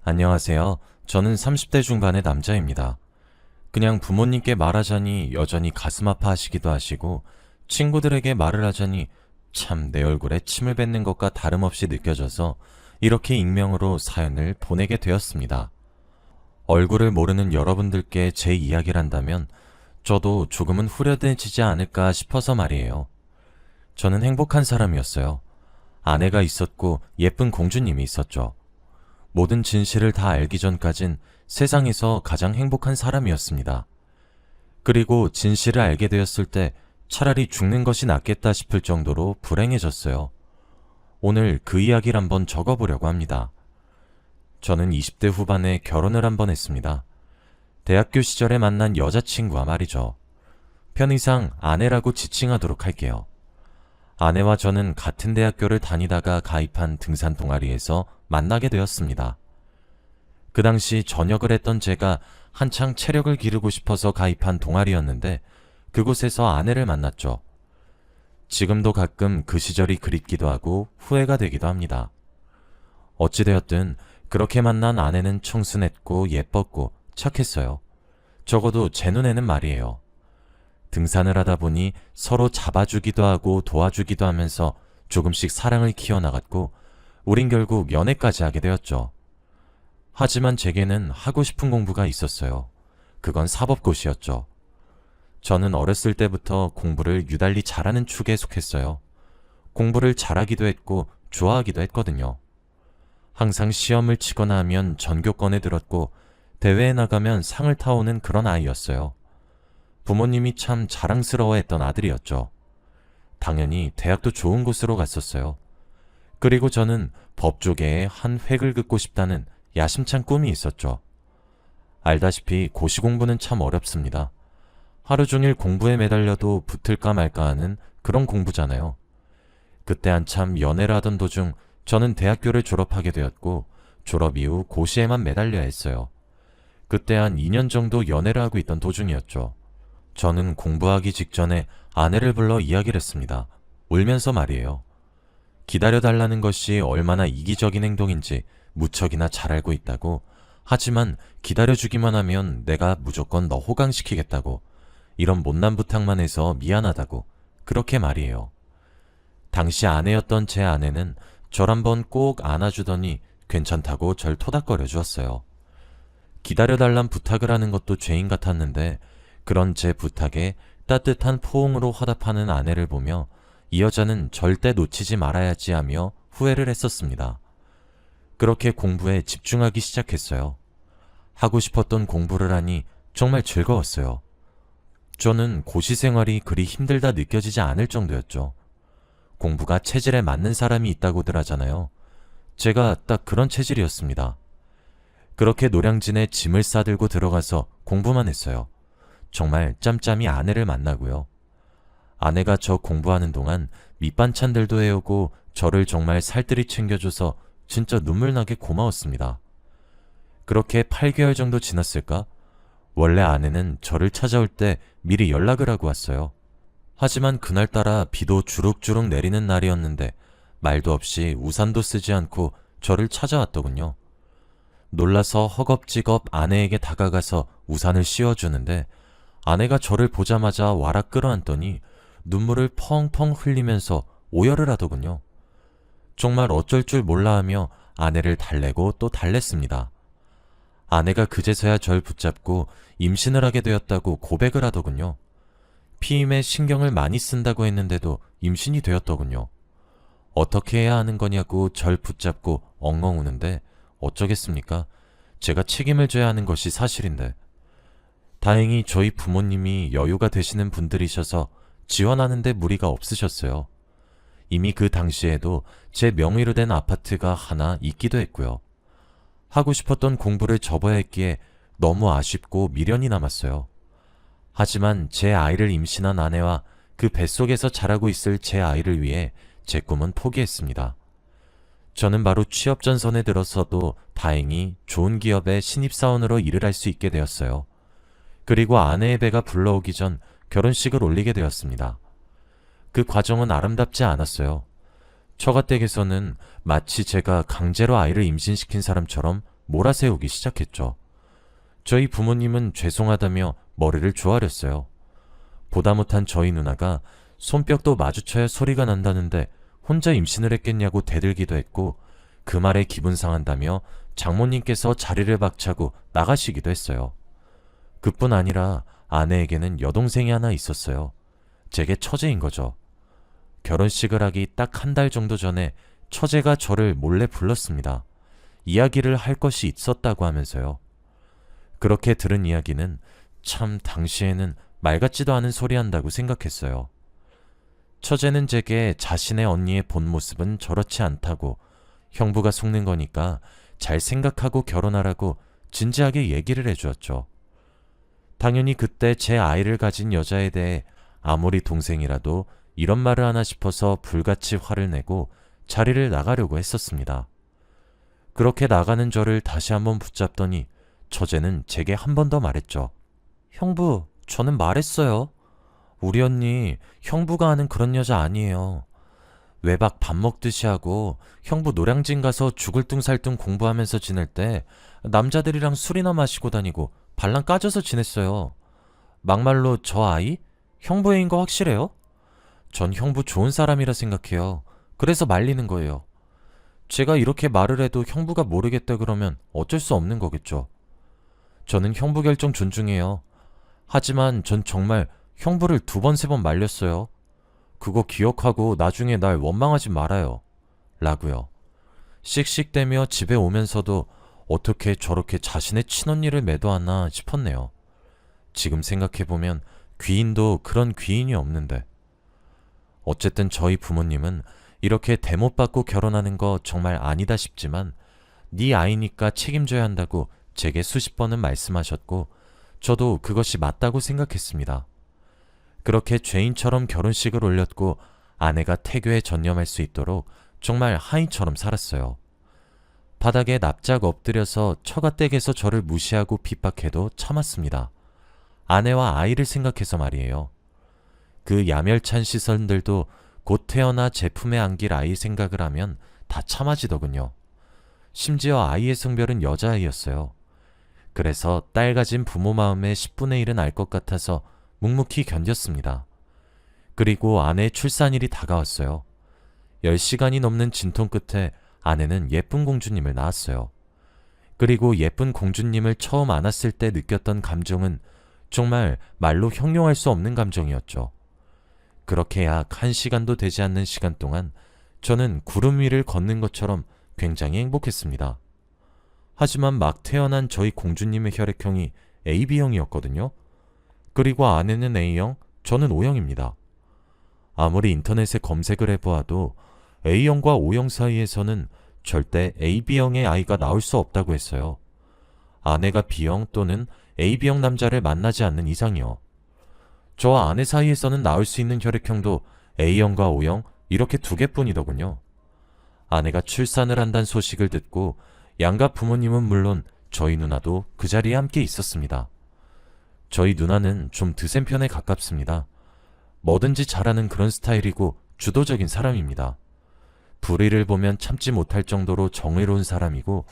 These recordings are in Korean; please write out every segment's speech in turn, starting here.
안녕하세요. 저는 30대 중반의 남자입니다. 그냥 부모님께 말하자니 여전히 가슴 아파하시기도 하시고 친구들에게 말을 하자니 참 내 얼굴에 침을 뱉는 것과 다름없이 느껴져서 이렇게 익명으로 사연을 보내게 되었습니다. 얼굴을 모르는 여러분들께 제 이야기를 한다면 저도 조금은 후련해지지 않을까 싶어서 말이에요. 저는 행복한 사람이었어요. 아내가 있었고 예쁜 공주님이 있었죠. 모든 진실을 다 알기 전까진 세상에서 가장 행복한 사람이었습니다. 그리고 진실을 알게 되었을 때 차라리 죽는 것이 낫겠다 싶을 정도로 불행해졌어요. 오늘 그 이야기를 한번 적어보려고 합니다. 저는 20대 후반에 결혼을 한번 했습니다. 대학교 시절에 만난 여자친구와 말이죠. 편의상 아내라고 지칭하도록 할게요. 아내와 저는 같은 대학교를 다니다가 가입한 등산 동아리에서 만나게 되었습니다. 그 당시 전역을 했던 제가 한창 체력을 기르고 싶어서 가입한 동아리였는데 그곳에서 아내를 만났죠. 지금도 가끔 그 시절이 그립기도 하고 후회가 되기도 합니다. 어찌되었든 그렇게 만난 아내는 청순했고 예뻤고 착했어요. 적어도 제 눈에는 말이에요. 등산을 하다 보니 서로 잡아주기도 하고 도와주기도 하면서 조금씩 사랑을 키워나갔고 우린 결국 연애까지 하게 되었죠. 하지만 제게는 하고 싶은 공부가 있었어요. 그건 사법고시였죠. 저는 어렸을 때부터 공부를 유달리 잘하는 축에 속했어요. 공부를 잘하기도 했고 좋아하기도 했거든요. 항상 시험을 치거나 하면 전교권에 들었고 대회에 나가면 상을 타오는 그런 아이였어요. 부모님이 참 자랑스러워했던 아들이었죠. 당연히 대학도 좋은 곳으로 갔었어요. 그리고 저는 법조계에 한 획을 긋고 싶다는 야심찬 꿈이 있었죠. 알다시피 고시 공부는 참 어렵습니다. 하루 종일 공부에 매달려도 붙을까 말까 하는 그런 공부잖아요. 그때 한참 연애를 하던 도중 저는 대학교를 졸업하게 되었고 졸업 이후 고시에만 매달려야 했어요. 그때 한 2년 정도 연애를 하고 있던 도중이었죠. 저는 공부하기 직전에 아내를 불러 이야기를 했습니다. 울면서 말이에요. 기다려달라는 것이 얼마나 이기적인 행동인지 무척이나 잘 알고 있다고. 하지만 기다려주기만 하면 내가 무조건 너 호강시키겠다고. 이런 못난 부탁만 해서 미안하다고. 그렇게 말이에요. 당시 아내였던 제 아내는 절 한번 꼭 안아주더니 괜찮다고 절 토닥거려 주었어요. 기다려달란 부탁을 하는 것도 죄인 같았는데 그런 제 부탁에 따뜻한 포옹으로 화답하는 아내를 보며 이 여자는 절대 놓치지 말아야지 하며 후회를 했었습니다. 그렇게 공부에 집중하기 시작했어요. 하고 싶었던 공부를 하니 정말 즐거웠어요. 저는 고시 생활이 그리 힘들다 느껴지지 않을 정도였죠. 공부가 체질에 맞는 사람이 있다고들 하잖아요. 제가 딱 그런 체질이었습니다. 그렇게 노량진에 짐을 싸들고 들어가서 공부만 했어요. 정말 짬짬이 아내를 만나고요. 아내가 저 공부하는 동안 밑반찬들도 해오고 저를 정말 살뜰히 챙겨줘서 진짜 눈물나게 고마웠습니다. 그렇게 8개월 정도 지났을까? 원래 아내는 저를 찾아올 때 미리 연락을 하고 왔어요. 하지만 그날따라 비도 주룩주룩 내리는 날이었는데 말도 없이 우산도 쓰지 않고 저를 찾아왔더군요. 놀라서 허겁지겁 아내에게 다가가서 우산을 씌워주는데 아내가 저를 보자마자 와락 끌어안더니 눈물을 펑펑 흘리면서 오열을 하더군요. 정말 어쩔 줄 몰라 하며 아내를 달래고 또 달랬습니다. 아내가 그제서야 절 붙잡고 임신을 하게 되었다고 고백을 하더군요. 피임에 신경을 많이 쓴다고 했는데도 임신이 되었더군요. 어떻게 해야 하는 거냐고 절 붙잡고 엉엉 우는데 어쩌겠습니까? 제가 책임을 져야 하는 것이 사실인데. 다행히 저희 부모님이 여유가 되시는 분들이셔서 지원하는데 무리가 없으셨어요. 이미 그 당시에도 제 명의로 된 아파트가 하나 있기도 했고요. 하고 싶었던 공부를 접어야 했기에 너무 아쉽고 미련이 남았어요. 하지만 제 아이를 임신한 아내와 그 뱃속에서 자라고 있을 제 아이를 위해 제 꿈은 포기했습니다. 저는 바로 취업 전선에 들어서도 다행히 좋은 기업의 신입사원으로 일을 할 수 있게 되었어요. 그리고 아내의 배가 불러오기 전 결혼식을 올리게 되었습니다. 그 과정은 아름답지 않았어요. 처가댁에서는 마치 제가 강제로 아이를 임신시킨 사람처럼 몰아세우기 시작했죠. 저희 부모님은 죄송하다며 머리를 조아렸어요. 보다 못한 저희 누나가 손뼉도 마주쳐야 소리가 난다는데 혼자 임신을 했겠냐고 대들기도 했고, 그 말에 기분 상한다며 장모님께서 자리를 박차고 나가시기도 했어요. 그뿐 아니라 아내에게는 여동생이 하나 있었어요. 제게 처제인 거죠. 결혼식을 하기 딱 한 달 정도 전에 처제가 저를 몰래 불렀습니다. 이야기를 할 것이 있었다고 하면서요. 그렇게 들은 이야기는 참 당시에는 말 같지도 않은 소리 한다고 생각했어요. 처제는 제게 자신의 언니의 본 모습은 저렇지 않다고, 형부가 속는 거니까 잘 생각하고 결혼하라고 진지하게 얘기를 해주었죠. 당연히 그때 제 아이를 가진 여자에 대해 아무리 동생이라도 이런 말을 하나 싶어서 불같이 화를 내고 자리를 나가려고 했었습니다. 그렇게 나가는 저를 다시 한번 붙잡더니 처제는 제게 한 번 더 말했죠. 형부, 저는 말했어요. 우리 언니 형부가 아는 그런 여자 아니에요. 외박 밥 먹듯이 하고 형부 노량진 가서 죽을뚱살뚱 공부하면서 지낼 때 남자들이랑 술이나 마시고 다니고 발랑 까져서 지냈어요. 막말로 저 아이? 형부 애인 거 확실해요? 전 형부 좋은 사람이라 생각해요. 그래서 말리는 거예요. 제가 이렇게 말을 해도 형부가 모르겠다 그러면 어쩔 수 없는 거겠죠. 저는 형부 결정 존중해요. 하지만 전 정말 형부를 2번, 3번 말렸어요. 그거 기억하고 나중에 날 원망하지 말아요. 라고요. 씩씩대며 집에 오면서도 어떻게 저렇게 자신의 친언니를 매도하나 싶었네요. 지금 생각해보면 귀인도 그런 귀인이 없는데. 어쨌든 저희 부모님은 이렇게 대못 받고 결혼하는 거 정말 아니다 싶지만 네 아이니까 책임져야 한다고 제게 수십 번은 말씀하셨고, 저도 그것이 맞다고 생각했습니다. 그렇게 죄인처럼 결혼식을 올렸고 아내가 태교에 전념할 수 있도록 정말 하인처럼 살았어요. 바닥에 납작 엎드려서 처가댁에서 저를 무시하고 핍박해도 참았습니다. 아내와 아이를 생각해서 말이에요. 그 야멸찬 시선들도 곧 태어나 제품에 안길 아이 생각을 하면 다 참아지더군요. 심지어 아이의 성별은 여자아이였어요. 그래서 딸 가진 부모 마음의 10분의 1은 알 것 같아서 묵묵히 견뎠습니다. 그리고 아내의 출산일이 다가왔어요. 10시간이 넘는 진통 끝에 아내는 예쁜 공주님을 낳았어요. 그리고 예쁜 공주님을 처음 안았을 때 느꼈던 감정은 정말 말로 형용할 수 없는 감정이었죠. 그렇게 약 1시간도 되지 않는 시간 동안 저는 구름 위를 걷는 것처럼 굉장히 행복했습니다. 하지만 막 태어난 저희 공주님의 혈액형이 AB형이었거든요. 그리고 아내는 A형, 저는 O형입니다. 아무리 인터넷에 검색을 해보아도 A형과 O형 사이에서는 절대 AB형의 아이가 나올 수 없다고 했어요. 아내가 B형 또는 AB형 남자를 만나지 않는 이상이요. 저와 아내 사이에서는 나올 수 있는 혈액형도 A형과 O형 이렇게 2개뿐이더군요. 아내가 출산을 한다는 소식을 듣고 양가 부모님은 물론 저희 누나도 그 자리에 함께 있었습니다. 저희 누나는 좀 드센 편에 가깝습니다. 뭐든지 잘하는 그런 스타일이고 주도적인 사람입니다. 불의를 보면 참지 못할 정도로 정의로운 사람이고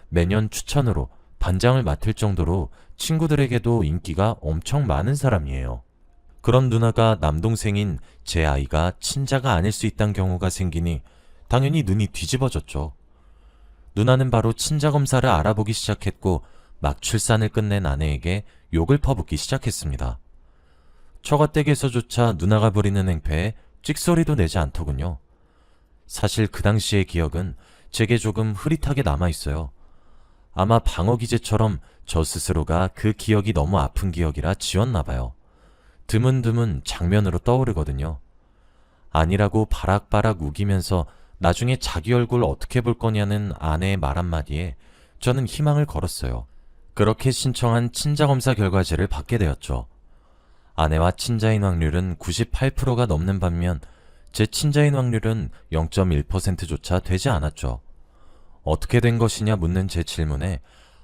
매년 추천으로 반장을 맡을 정도로 친구들에게도 인기가 엄청 많은 사람이에요. 그런 누나가 남동생인 제 아이가 친자가 아닐 수 있다는 경우가 생기니 당연히 눈이 뒤집어졌죠. 누나는 바로 친자 검사를 알아보기 시작했고 막 출산을 끝낸 아내에게 욕을 퍼붓기 시작했습니다. 처가댁에서조차 누나가 부리는 행패에 찍소리도 내지 않더군요. 사실 그 당시의 기억은 제게 조금 흐릿하게 남아있어요. 아마 방어 기제처럼 저 스스로가 그 기억이 너무 아픈 기억이라 지웠나봐요. 드문드문 장면으로 떠오르거든요. 아니라고 바락바락 우기면서 나중에 자기 얼굴 어떻게 볼 거냐는 아내의 말 한마디에 저는 희망을 걸었어요. 그렇게 신청한 친자검사 결과지를 받게 되었죠. 아내와 친자인 확률은 98%가 넘는 반면 제 친자인 확률은 0.1%조차 되지 않았죠. 어떻게 된 것이냐 묻는 제 질문에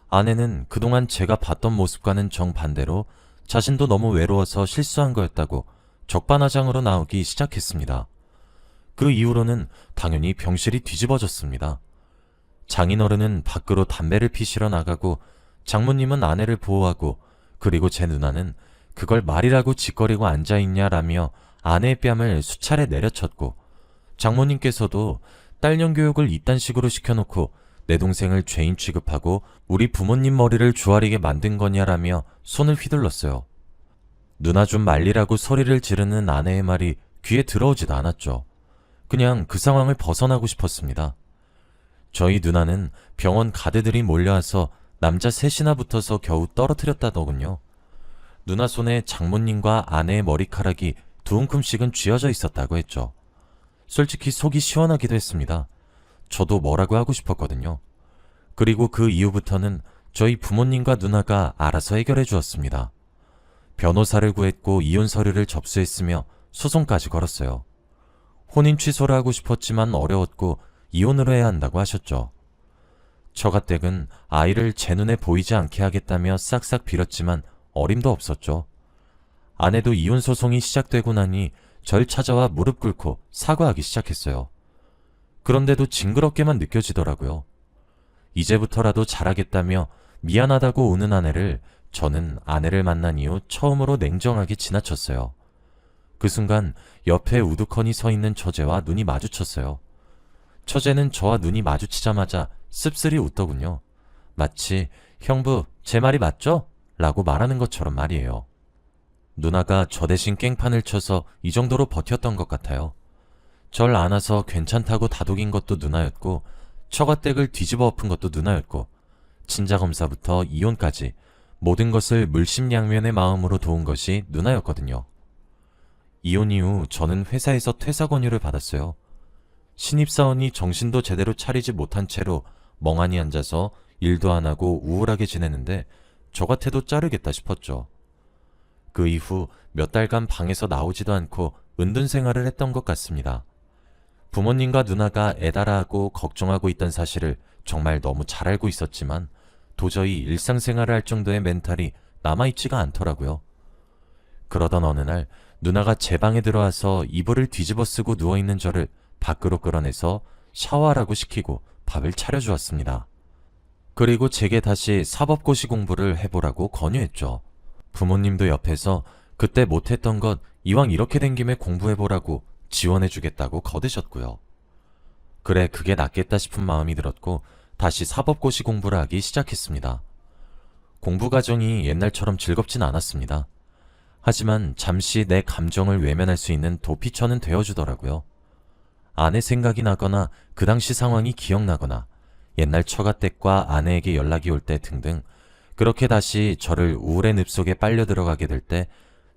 아내는 그동안 제가 봤던 모습과는 정반대로 자신도 너무 외로워서 실수한 거였다고 적반하장으로 나오기 시작했습니다. 그 이후로는 당연히 병실이 뒤집어졌습니다. 장인어른은 밖으로 담배를 피시러 나가고 장모님은 아내를 보호하고 그리고 제 누나는 그걸 말이라고 짓거리고 앉아있냐라며 아내의 뺨을 수차례 내려쳤고 장모님께서도 딸년 교육을 이딴 식으로 시켜놓고 내 동생을 죄인 취급하고 우리 부모님 머리를 조아리게 만든 거냐라며 손을 휘둘렀어요. 누나 좀 말리라고 소리를 지르는 아내의 말이 귀에 들어오지도 않았죠. 그냥 그 상황을 벗어나고 싶었습니다. 저희 누나는 병원 가드들이 몰려와서 남자 셋이나 붙어서 겨우 떨어뜨렸다더군요. 누나 손에 장모님과 아내의 머리카락이 두 움큼씩은 쥐어져 있었다고 했죠. 솔직히 속이 시원하기도 했습니다. 저도 뭐라고 하고 싶었거든요. 그리고 그 이후부터는 저희 부모님과 누나가 알아서 해결해 주었습니다. 변호사를 구했고 이혼 서류를 접수했으며 소송까지 걸었어요. 혼인 취소를 하고 싶었지만 어려웠고 이혼을 해야 한다고 하셨죠. 처가댁은 아이를 제 눈에 보이지 않게 하겠다며 싹싹 빌었지만 어림도 없었죠. 아내도 이혼 소송이 시작되고 나니 절 찾아와 무릎 꿇고 사과하기 시작했어요. 그런데도 징그럽게만 느껴지더라고요. 이제부터라도 잘하겠다며 미안하다고 우는 아내를 저는 아내를 만난 이후 처음으로 냉정하게 지나쳤어요. 그 순간 옆에 우두커니 서 있는 처제와 눈이 마주쳤어요. 처제는 저와 눈이 마주치자마자 씁쓸히 웃더군요. 마치 형부 제 말이 맞죠? 라고 말하는 것처럼 말이에요. 누나가 저 대신 깽판을 쳐서 이 정도로 버텼던 것 같아요. 절 안아서 괜찮다고 다독인 것도 누나였고 처가댁을 뒤집어 엎은 것도 누나였고 친자검사부터 이혼까지 모든 것을 물심양면의 마음으로 도운 것이 누나였거든요. 이혼 이후 저는 회사에서 퇴사 권유를 받았어요. 신입사원이 정신도 제대로 차리지 못한 채로 멍하니 앉아서 일도 안 하고 우울하게 지내는데 저 같아도 자르겠다 싶었죠. 그 이후 몇 달간 방에서 나오지도 않고 은둔 생활을 했던 것 같습니다. 부모님과 누나가 애달아하고 걱정하고 있던 사실을 정말 너무 잘 알고 있었지만 도저히 일상생활을 할 정도의 멘탈이 남아있지가 않더라고요. 그러던 어느 날 누나가 제 방에 들어와서 이불을 뒤집어 쓰고 누워있는 저를 밖으로 끌어내서 샤워하라고 시키고 밥을 차려주었습니다. 그리고 제게 다시 사법고시 공부를 해보라고 권유했죠. 부모님도 옆에서 그때 못했던 것 이왕 이렇게 된 김에 공부해보라고 지원해주겠다고 거드셨고요. 그래 그게 낫겠다 싶은 마음이 들었고 다시 사법고시 공부를 하기 시작했습니다. 공부 과정이 옛날처럼 즐겁진 않았습니다. 하지만 잠시 내 감정을 외면할 수 있는 도피처는 되어주더라고요. 아내 생각이 나거나 그 당시 상황이 기억나거나 옛날 처가댁과 아내에게 연락이 올 때 등등 그렇게 다시 저를 우울의 늪속에 빨려 들어가게 될 때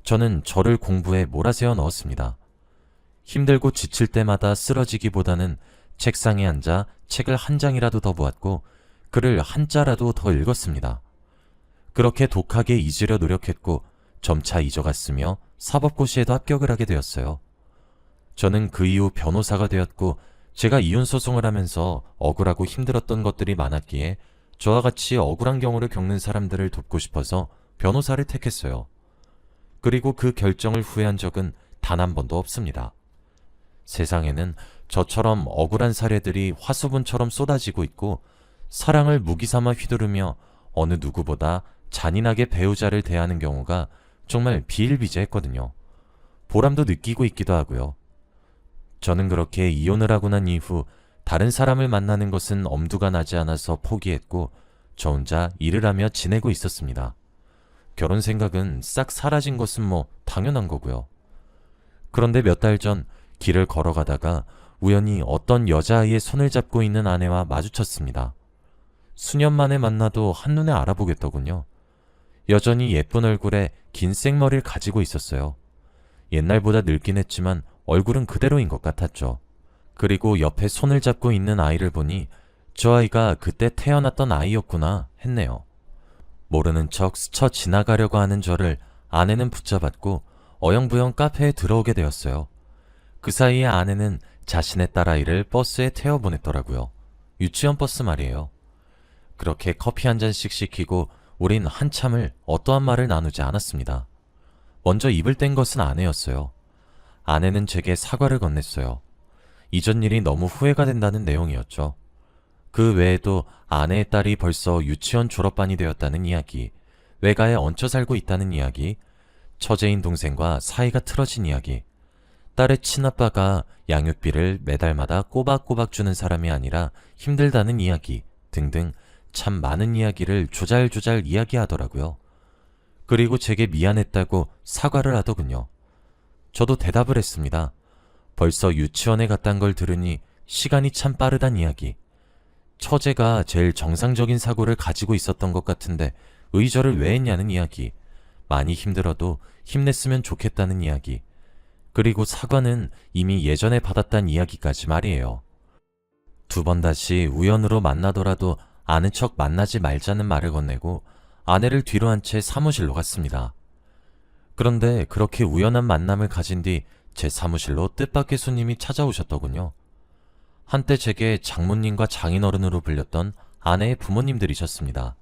저는 저를 공부에 몰아세워 넣었습니다. 힘들고 지칠 때마다 쓰러지기보다는 책상에 앉아 책을 한 장이라도 더 보았고 글을 한 자라도 더 읽었습니다. 그렇게 독하게 잊으려 노력했고 점차 잊어갔으며 사법고시에도 합격을 하게 되었어요. 저는 그 이후 변호사가 되었고 제가 이혼소송을 하면서 억울하고 힘들었던 것들이 많았기에 저와 같이 억울한 경우를 겪는 사람들을 돕고 싶어서 변호사를 택했어요. 그리고 그 결정을 후회한 적은 단 한 번도 없습니다. 세상에는 저처럼 억울한 사례들이 화수분처럼 쏟아지고 있고 사랑을 무기삼아 휘두르며 어느 누구보다 잔인하게 배우자를 대하는 경우가 정말 비일비재했거든요. 보람도 느끼고 있기도 하고요. 저는 그렇게 이혼을 하고 난 이후 다른 사람을 만나는 것은 엄두가 나지 않아서 포기했고 저 혼자 일을 하며 지내고 있었습니다. 결혼 생각은 싹 사라진 것은 뭐 당연한 거고요. 그런데 몇 달 전 길을 걸어가다가 우연히 어떤 여자아이의 손을 잡고 있는 아내와 마주쳤습니다. 수년 만에 만나도 한눈에 알아보겠더군요. 여전히 예쁜 얼굴에 긴 생머리를 가지고 있었어요. 옛날보다 늙긴 했지만 얼굴은 그대로인 것 같았죠. 그리고 옆에 손을 잡고 있는 아이를 보니 저 아이가 그때 태어났던 아이였구나 했네요. 모르는 척 스쳐 지나가려고 하는 저를 아내는 붙잡았고 어영부영 카페에 들어오게 되었어요. 그 사이에 아내는 자신의 딸아이를 버스에 태워보냈더라고요. 유치원 버스 말이에요. 그렇게 커피 한 잔씩 시키고 우린 한참을 어떠한 말을 나누지 않았습니다. 먼저 입을 뗀 것은 아내였어요. 아내는 제게 사과를 건넸어요. 이전 일이 너무 후회가 된다는 내용이었죠. 그 외에도 아내의 딸이 벌써 유치원 졸업반이 되었다는 이야기, 외가에 얹혀 살고 있다는 이야기, 처제인 동생과 사이가 틀어진 이야기, 딸의 친아빠가 양육비를 매달마다 꼬박꼬박 주는 사람이 아니라 힘들다는 이야기 등등 참 많은 이야기를 조잘조잘 이야기하더라고요. 그리고 제게 미안했다고 사과를 하더군요. 저도 대답을 했습니다. 벌써 유치원에 갔단 걸 들으니 시간이 참 빠르단 이야기. 처제가 제일 정상적인 사고를 가지고 있었던 것 같은데 의절을 왜 했냐는 이야기. 많이 힘들어도 힘냈으면 좋겠다는 이야기. 그리고 사과는 이미 예전에 받았단 이야기까지 말이에요. 두 번 다시 우연으로 만나더라도 아는 척 만나지 말자는 말을 건네고 아내를 뒤로 한 채 사무실로 갔습니다. 그런데 그렇게 우연한 만남을 가진 뒤 제 사무실로 뜻밖의 손님이 찾아오셨더군요. 한때 제게 장모님과 장인어른으로 불렸던 아내의 부모님들이셨습니다.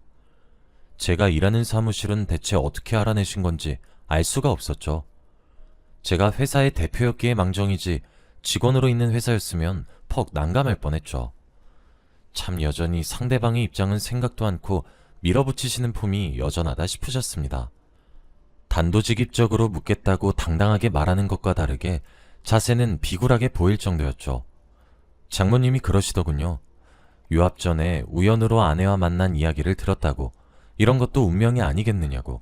제가 일하는 사무실은 대체 어떻게 알아내신 건지 알 수가 없었죠. 제가 회사의 대표였기에 망정이지 직원으로 있는 회사였으면 퍽 난감할 뻔했죠. 참 여전히 상대방의 입장은 생각도 않고 밀어붙이시는 폼이 여전하다 싶으셨습니다. 단도직입적으로 묻겠다고 당당하게 말하는 것과 다르게 자세는 비굴하게 보일 정도였죠. 장모님이 그러시더군요. 유압 전에 우연으로 아내와 만난 이야기를 들었다고, 이런 것도 운명이 아니겠느냐고.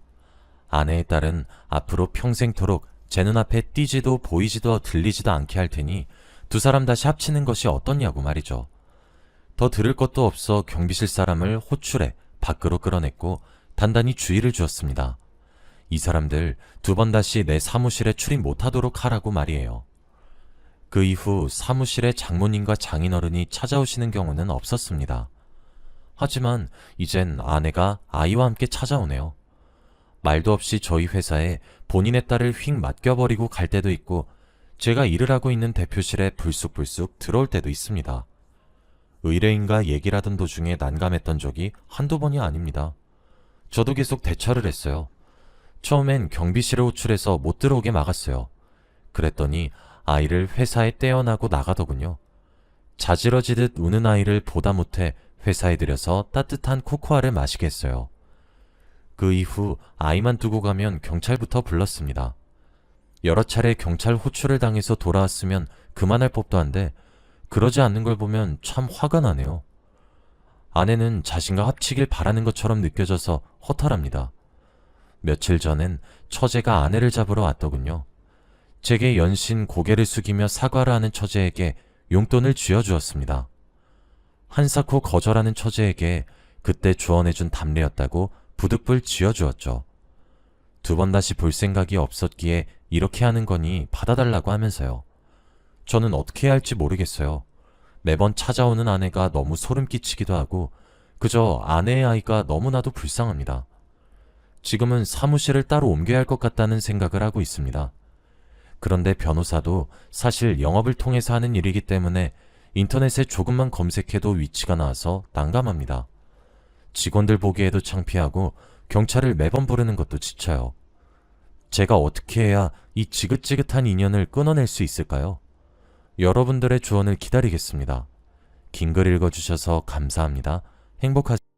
아내의 딸은 앞으로 평생토록 제 눈앞에 띄지도 보이지도 들리지도 않게 할 테니 두 사람 다시 합치는 것이 어떻냐고 말이죠. 더 들을 것도 없어 경비실 사람을 호출해 밖으로 끌어냈고 단단히 주의를 주었습니다. 이 사람들 두 번 다시 내 사무실에 출입 못하도록 하라고 말이에요. 그 이후 사무실에 장모님과 장인어른이 찾아오시는 경우는 없었습니다. 하지만 이젠 아내가 아이와 함께 찾아오네요. 말도 없이 저희 회사에 본인의 딸을 휙 맡겨버리고 갈 때도 있고 제가 일을 하고 있는 대표실에 불쑥불쑥 들어올 때도 있습니다. 의뢰인과 얘기를 하던 도중에 난감했던 적이 한두 번이 아닙니다. 저도 계속 대처를 했어요. 처음엔 경비실에 호출해서 못 들어오게 막았어요. 그랬더니 아이를 회사에 떼어나고 나가더군요. 자지러지듯 우는 아이를 보다 못해 회사에 들여서 따뜻한 코코아를 마시게 했어요. 그 이후 아이만 두고 가면 경찰부터 불렀습니다. 여러 차례 경찰 호출을 당해서 돌아왔으면 그만할 법도 한데 그러지 않는 걸 보면 참 화가 나네요. 아내는 자신과 합치길 바라는 것처럼 느껴져서 허탈합니다. 며칠 전엔 처제가 아내를 잡으러 왔더군요. 제게 연신 고개를 숙이며 사과를 하는 처제에게 용돈을 쥐어주었습니다. 한사코 거절하는 처제에게 그때 주원해준 담례였다고 부득불 쥐어주었죠. 두 번 다시 볼 생각이 없었기에 이렇게 하는 거니 받아달라고 하면서요. 저는 어떻게 해야 할지 모르겠어요. 매번 찾아오는 아내가 너무 소름 끼치기도 하고 그저 아내의 아이가 너무나도 불쌍합니다. 지금은 사무실을 따로 옮겨야 할 것 같다는 생각을 하고 있습니다. 그런데 변호사도 사실 영업을 통해서 하는 일이기 때문에 인터넷에 조금만 검색해도 위치가 나와서 난감합니다. 직원들 보기에도 창피하고 경찰을 매번 부르는 것도 지쳐요. 제가 어떻게 해야 이 지긋지긋한 인연을 끊어낼 수 있을까요? 여러분들의 조언을 기다리겠습니다. 긴 글 읽어주셔서 감사합니다. 행복하세요.